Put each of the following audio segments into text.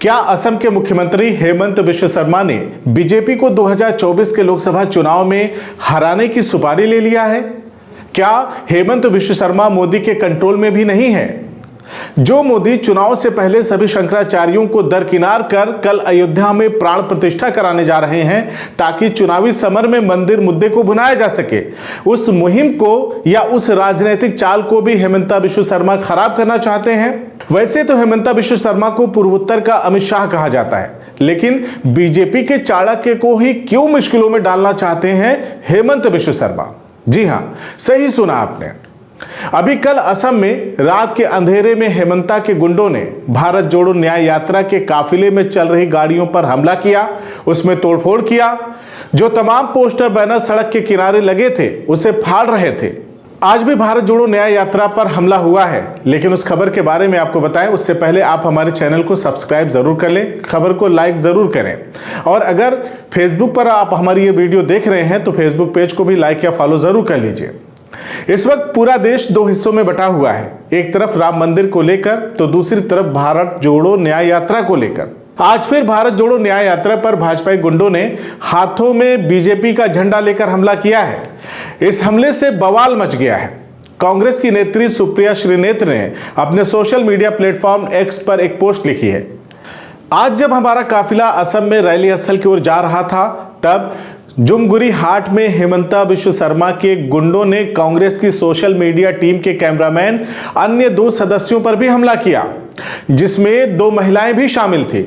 क्या असम के मुख्यमंत्री हेमंत बिश्व शर्मा ने बीजेपी को 2024 के लोकसभा चुनाव में हराने की सुपारी ले लिया है? क्या हेमंत बिश्व शर्मा मोदी के कंट्रोल में भी नहीं है? जो मोदी चुनाव से पहले सभी शंकराचार्यों को दरकिनार कर कल अयोध्या में प्राण प्रतिष्ठा कराने जा रहे हैं ताकि चुनावी समर में मंदिर मुद्दे को भुनाया जा सके, उस मुहिम को या उस राजनीतिक चाल को भी हेमंता बिश्व शर्मा खराब करना चाहते हैं। वैसे तो हेमंता बिश्व शर्मा को पूर्वोत्तर का अमित शाह कहा जाता है, लेकिन बीजेपी के चाणक्य को ही क्यों मुश्किलों में डालना चाहते हैं हेमंत बिश्व शर्मा? जी हां, सही सुना आपने। अभी कल असम में रात के अंधेरे में हेमंता के गुंडों ने भारत जोड़ो न्याय यात्रा के काफिले में चल रही गाड़ियों पर हमला किया, उसमें तोड़फोड़ किया। जो तमाम पोस्टर बैनर सड़क के किनारे लगे थे उसे फाड़ रहे थे। आज भी भारत जोड़ो न्याय यात्रा पर हमला हुआ है, लेकिन उस खबर के बारे में आपको बताएं उससे पहले आप हमारे चैनल को सब्सक्राइब जरूर कर लें, खबर को लाइक जरूर करें और अगर फेसबुक पर आप हमारी ये वीडियो देख रहे हैं तो फेसबुक पेज को भी लाइक या फॉलो जरूर कर लीजिए। इस वक्त पूरा देश दो हिस्सों में बटा हुआ है, एक तरफ राम मंदिर को लेकर तो दूसरी तरफ भारत जोड़ो न्याय यात्रा को लेकर। आज फिर भारत जोड़ो न्याय यात्रा पर भाजपाई गुंडों ने हाथों में बीजेपी का झंडा लेकर हमला किया है। इस हमले से बवाल मच गया है। कांग्रेस की नेत्री सुप्रिया श्रीनेत्र ने अपने सोशल मीडिया प्लेटफॉर्म एक्स पर एक पोस्ट लिखी है। आज जब हमारा काफिला असम में रैली स्थल की ओर जा रहा था तब जुमगुरी हाट में हेमंता बिश्व शर्मा के गुंडों ने कांग्रेस की सोशल मीडिया टीम के कैमरामैन अन्य 2 सदस्यों पर भी हमला किया, जिसमें 2 महिलाएं भी शामिल थी।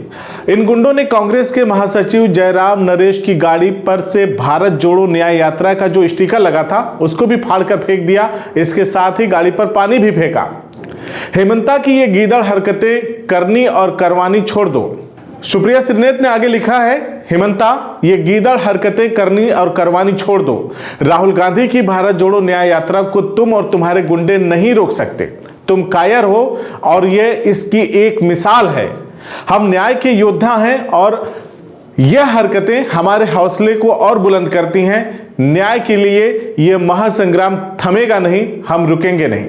इन गुंडों ने कांग्रेस के महासचिव जयराम नरेश की गाड़ी पर से भारत जोड़ो न्याय यात्रा का जो स्टिकर लगा था उसको भी फाड़कर फेंक दिया। इसके साथ ही गाड़ी पर पानी भी फेंका। हेमंता की ये गीदड़ हरकतें करनी और करवानी छोड़ दो। सुप्रिया श्रीनेत्र ने आगे लिखा है, हेमंता ये गीदड़ हरकतें करनी और करवानी छोड़ दो। राहुल गांधी की भारत जोड़ो न्याय यात्रा को तुम और तुम्हारे गुंडे नहीं रोक सकते। तुम कायर हो और ये इसकी एक मिसाल है। हम न्याय के योद्धा हैं और यह हरकतें हमारे हौसले को और बुलंद करती हैं। न्याय के लिए यह महासंग्राम थमेगा नहीं, हम रुकेंगे नहीं।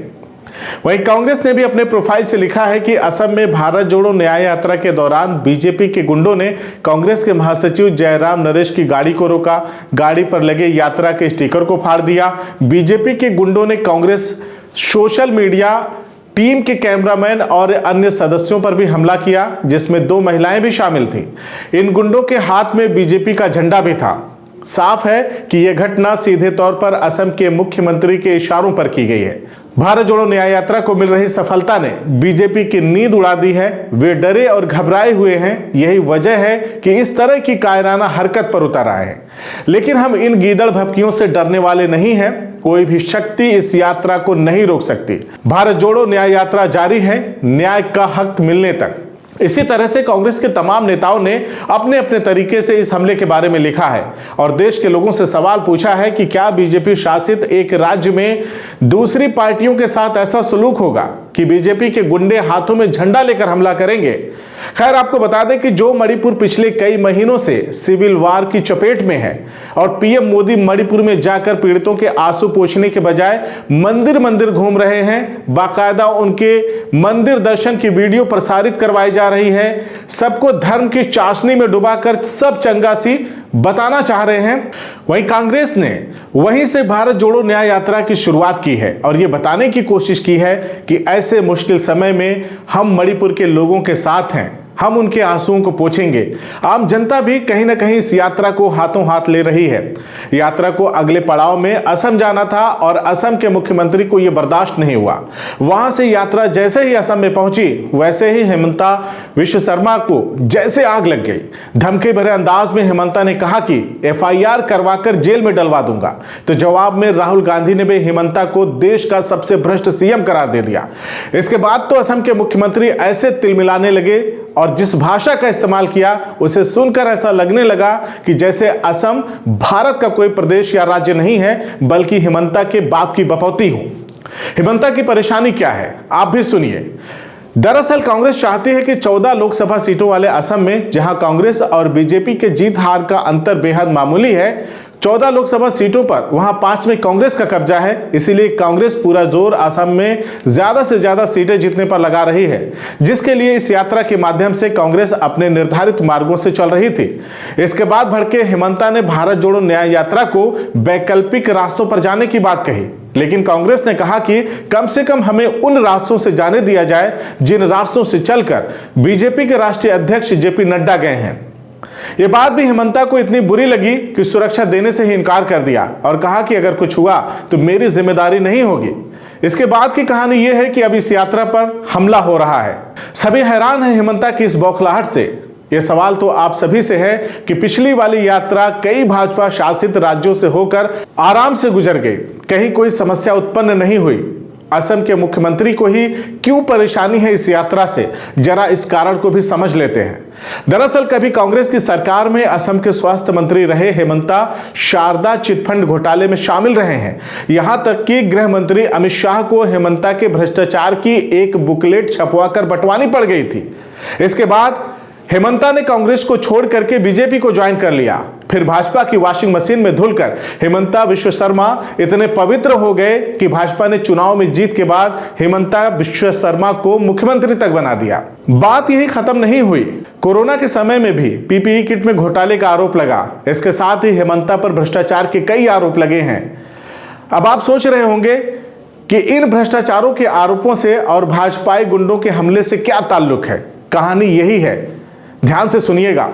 वहीं कांग्रेस ने भी अपने प्रोफाइल से लिखा है कि असम में भारत जोड़ो न्याय यात्रा के दौरान बीजेपी के गुंडों ने कांग्रेस के महासचिव जयराम नरेश की गाड़ी को रोका, गाड़ी पर लगे यात्रा के स्टिकर को फाड़ दिया। बीजेपी के गुंडों ने कांग्रेस सोशल मीडिया टीम के कैमरामैन और अन्य सदस्यों पर भी हमला किया, जिसमें 2 महिलाएं भी शामिल थीं। इन गुंडों के हाथ में बीजेपी का झंडा भी था। साफ है कि यह घटना सीधे तौर पर असम के मुख्यमंत्री के इशारों पर की गई है। भारत जोड़ो न्याय यात्रा को मिल रही सफलता ने बीजेपी की नींद उड़ा दी है। वे डरे और घबराए हुए हैं। यही वजह है कि इस तरह की कायराना हरकत पर उतर आए हैं। लेकिन हम इन गीदड़ भपकियों से डरने वाले नहीं हैं। कोई भी शक्ति इस यात्रा को नहीं रोक सकती। भारत जोड़ो न्याय यात्रा जारी है, न्याय का हक मिलने तक। इसी तरह से कांग्रेस के तमाम नेताओं ने अपने अपने तरीके से इस हमले के बारे में लिखा है और देश के लोगों से सवाल पूछा है कि क्या बीजेपी शासित एक राज्य में दूसरी पार्टियों के साथ ऐसा सलूक होगा कि बीजेपी के गुंडे हाथों में झंडा लेकर हमला करेंगे। खैर, आपको बता दें कि जो मणिपुर पिछले कई महीनों से सिविल वार की चपेट में है और पीएम मोदी मणिपुर में जाकर पीड़ितों के आंसू पोंछने के बजाय मंदिर मंदिर घूम रहे हैं। बाकायदा उनके मंदिर दर्शन की वीडियो प्रसारित करवाई जा रही है। सबको धर्म की चाशनी में डुबाकर सब चंगासी बताना चाह रहे हैं। वहीं कांग्रेस ने वहीं से भारत जोड़ो न्याय यात्रा की शुरुआत की है और यह बताने की कोशिश की है कि ऐसे मुश्किल समय में हम मणिपुर के लोगों के साथ हैं, हम उनके आंसुओं को पोंछेंगे। आम जनता भी कहीं ना कहीं इस यात्रा को हाथों हाथ ले रही है। यात्रा को अगले पड़ाव में असम जाना था और असम के मुख्यमंत्री को यह बर्दाश्त नहीं हुआ। वहां से यात्रा जैसे ही असम में पहुंची वैसे ही हेमंता बिश्व शर्मा को जैसे आग लग गई। धमकी भरे अंदाज में हेमंता ने कहा कि FIR करवाकर जेल में डलवा दूंगा। तो जवाब में राहुल गांधी ने भी हेमंता को देश का सबसे भ्रष्ट CM करार दे दिया। इसके बाद तो असम के मुख्यमंत्री ऐसे तिलमिलाने लगे और जिस भाषा का इस्तेमाल किया उसे सुनकर ऐसा लगने लगा कि जैसे असम भारत का कोई प्रदेश या राज्य नहीं है बल्कि हेमंता के बाप की बपौती हो। हेमंता की परेशानी क्या है आप भी सुनिए। दरअसल कांग्रेस चाहती है कि 14 लोकसभा सीटों वाले असम में, जहां कांग्रेस और बीजेपी के जीत हार का अंतर बेहद मामूली है, 14 लोकसभा सीटों पर वहां 5 में कांग्रेस का कब्जा है, इसीलिए कांग्रेस पूरा जोर असम में ज्यादा से ज्यादा सीटें जीतने पर लगा रही है, जिसके लिए इस यात्रा के माध्यम से कांग्रेस अपने निर्धारित मार्गों से चल रही थी। इसके बाद भड़के हेमंता ने भारत जोड़ो न्याय यात्रा को वैकल्पिक रास्तों पर जाने की बात कही, लेकिन कांग्रेस ने कहा कि कम से कम हमें उन रास्तों से जाने दिया जाए जिन रास्तों से चलकर बीजेपी के राष्ट्रीय अध्यक्ष जेपी नड्डा गए हैं। यह बात भी हेमंता को इतनी बुरी लगी कि सुरक्षा देने से ही इनकार कर दिया और कहा कि अगर कुछ हुआ तो मेरी जिम्मेदारी नहीं होगी। इसके बाद की कहानी यह है कि अब इस यात्रा पर हमला हो रहा है। सभी हैरान हैं हेमंता की इस बौखलाहट से। यह सवाल तो आप सभी से है कि पिछली वाली यात्रा कई भाजपा शासित राज्यों से होकर आराम से गुजर गई, कहीं कोई समस्या उत्पन्न नहीं हुई। असम के मुख्यमंत्री को ही क्यों परेशानी है इस यात्रा से, जरा इस कारण को भी समझ लेते हैं। दरअसल कभी कांग्रेस की सरकार में असम के स्वास्थ्य मंत्री रहे हेमंता शारदा चिटफंड घोटाले में शामिल रहे हैं। यहां तक कि गृह मंत्री अमित शाह को हेमंता के भ्रष्टाचार की एक बुकलेट छपवाकर बंटवानी पड़ गई थी। इसके बाद हेमंता ने कांग्रेस को छोड़ करके बीजेपी को ज्वाइन कर लिया। फिर भाजपा की वॉशिंग मशीन में धुलकर हेमंता विश्व शर्मा इतने पवित्र हो गए कि भाजपा ने चुनाव में जीत के बाद हेमंता विश्व शर्मा को मुख्यमंत्री तक बना दिया। बात यही खत्म नहीं हुई, कोरोना के समय में भी पीपीई किट में घोटाले का आरोप लगा। इसके साथ ही हेमंता पर भ्रष्टाचार के कई आरोप लगे हैं। अब आप सोच रहे होंगे कि इन भ्रष्टाचारों के आरोपों से और भाजपाई गुंडों के हमले से क्या ताल्लुक है। कहानी यही है, ध्यान से सुनिएगा।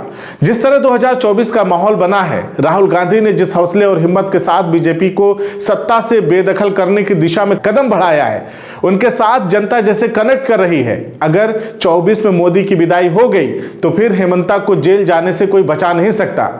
जिस तरह 2024 का माहौल बना है, राहुल गांधी ने जिस हौसले और हिम्मत के साथ बीजेपी को सत्ता से बेदखल करने की दिशा में कदम बढ़ाया है, उनके साथ जनता जैसे कनेक्ट कर रही है। अगर 24 में मोदी की विदाई हो गई तो फिर हेमंता को जेल जाने से कोई बचा नहीं सकता।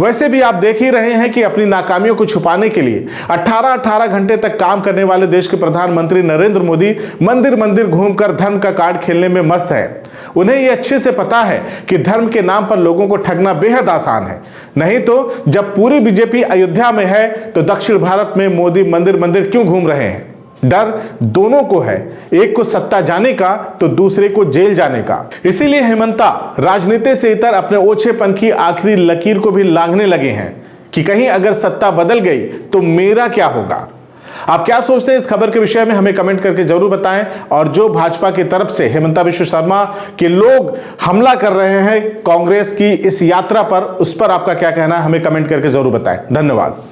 वैसे भी आप देख ही रहे हैं कि अपनी नाकामियों को छुपाने के लिए 18 घंटे तक काम करने वाले देश के प्रधानमंत्री नरेंद्र मोदी मंदिर मंदिर घूमकर धर्म का कार्ड खेलने में मस्त है। उन्हें यह अच्छे से पता है कि धर्म के नाम पर लोगों को ठगना बेहद आसान है। नहीं तो जब पूरी बीजेपी अयोध्या में है तो दक्षिण भारत में मोदी मंदिर मंदिर क्यों घूम रहे हैं। डर दोनों को है, एक को सत्ता जाने का तो दूसरे को जेल जाने का। इसीलिए हेमंता राजनीति से इतर अपने ओछेपन की आखिरी लकीर को भी लांघने लगे हैं कि कहीं अगर सत्ता बदल गई तो मेरा क्या होगा। आप क्या सोचते हैं इस खबर के विषय में, हमें कमेंट करके जरूर बताएं। और जो भाजपा की तरफ से हेमंता विश्व शर्मा के लोग हमला कर रहे हैं कांग्रेस की इस यात्रा पर, उस पर आपका क्या कहना है, हमें कमेंट करके जरूर बताएं। धन्यवाद।